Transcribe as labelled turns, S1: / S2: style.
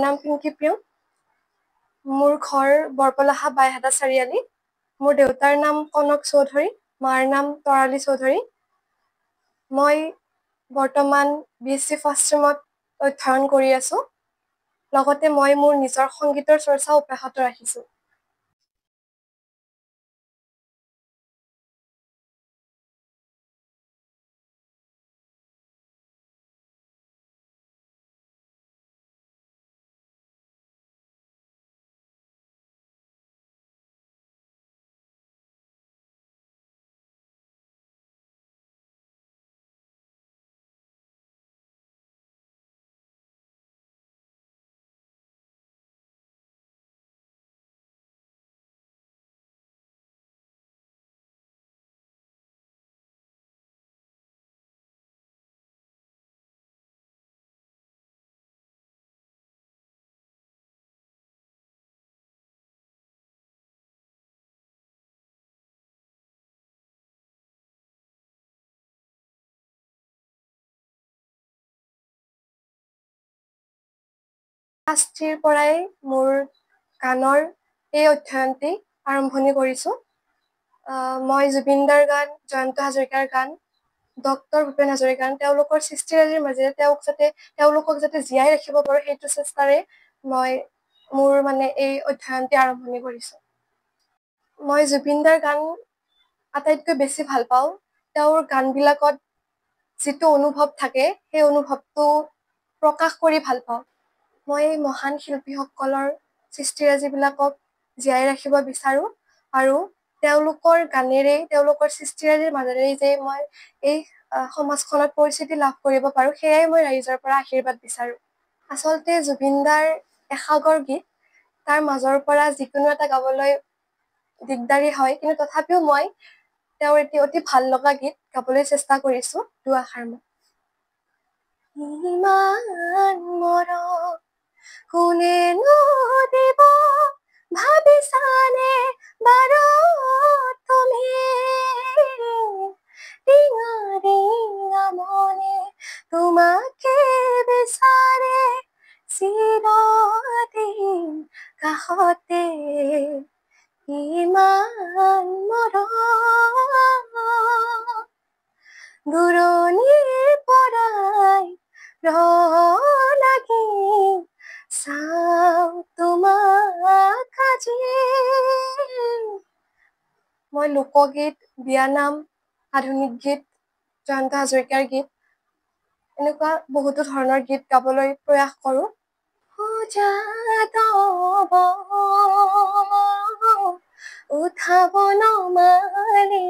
S1: নাম পিংকি প্ৰিয়ম। মোৰ ঘৰ বৰপলাহা বাইহাটা চাৰিআলি। মোৰ দেউতাৰ নাম কনক চৌধুৰী, মাৰ নাম তৰালী চৌধুৰী। মই বৰ্তমান BSc ফাৰ্ষ্ট ছেমত অধ্যয়ন কৰি আছোঁ। লগতে মই মোৰ নিজৰ সংগীতৰ চৰ্চা অব্যাহত ৰাখিছোঁ। ক্লাছ 3ৰ পৰাই মোৰ গানৰ এই অধ্যয়নটি আৰম্ভণি কৰিছোঁ। মই জুবিনদাৰ গান, জয়ন্ত হাজৰিকাৰ গান, ডক্টৰ ভূপেন হাজৰিকাৰ গান, তেওঁলোকৰ সৃষ্টিৰাজিৰ মাজেৰে তেওঁলোকক যাতে জীয়াই ৰাখিব পাৰোঁ, সেইটো চেষ্টাৰে মই মোৰ এই অধ্যয়নটি আৰম্ভণি কৰিছোঁ। মই জুবিনদাৰ গান আটাইতকৈ বেছি ভাল পাওঁ। তেওঁৰ গানবিলাকত যিটো অনুভৱ থাকে, সেই অনুভৱটো প্ৰকাশ কৰি ভাল পাওঁ। মই মহান শিল্পীসকলৰ সৃষ্টিৰাজিবিলাকক জীয়াই ৰাখিব বিচাৰোঁ আৰু তেওঁলোকৰ গানেৰে, তেওঁলোকৰ সৃষ্টিৰাজিৰ মাজেৰে যে মই এই সমাজখনত পৰিচিতি লাভ কৰিব পাৰোঁ, সেয়াই মই ৰাইজৰ পৰা আশীৰ্বাদ বিচাৰোঁ। আচলতে জুবিনদাৰ এসাগৰ গীত, তাৰ মাজৰ পৰা যিকোনো এটা গাবলৈ দিগদাৰী হয়, কিন্তু তথাপিও মই তেওঁৰ এটি অতি ভাল লগা গীত গাবলৈ চেষ্টা কৰিছোঁ, দুআষাৰ মান। ইমান মৰম কোনেনো দিব, ভাবিছানে বাৰু তুমি, ৰিঙা ৰিঙা মনে তোমাকে বিচাৰে, চিৰদিন কাষতে, ইমান মৰম দূৰণিৰ পৰাই লাগি চাওঁ তোমাক আজি। মই লোকগীত, বিয়ানাম, আধুনিক গীত, জয়ন্ত হাজৰিকাৰ গীত, এনেকুৱা বহুতো ধৰণৰ গীত গাবলৈ প্ৰয়াস কৰোঁ। উঠাব নমালি